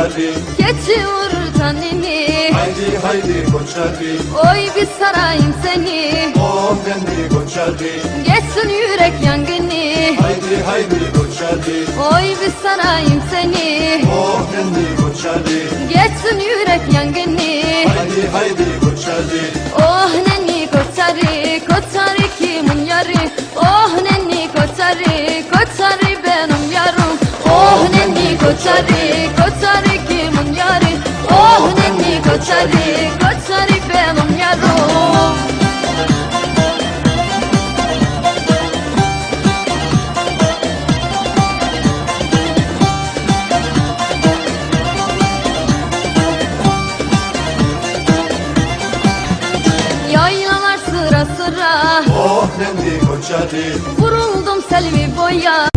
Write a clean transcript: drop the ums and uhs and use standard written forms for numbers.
koçari, Geçiyor tanini. haydi haydi koçari, Oy bir sarayım seni. oh nendi koçari, Geçsin yürek yangını. haydi haydi koçari, Oy bir sarayım seni. oh nendi koçari, Geçsin yürek yangını. haydi haydi koçari, Oh nenni koçarı, koçarı kimin yarı? Oh nenni koçarı, koçarı benim yarım. Oh nenni koçarı, koçarı kimin yarı? Oh nenni koçarı, koçarı benim yarım. Yaylalar sıra sıra, oh nendi koçari, vuruldum selvi boya.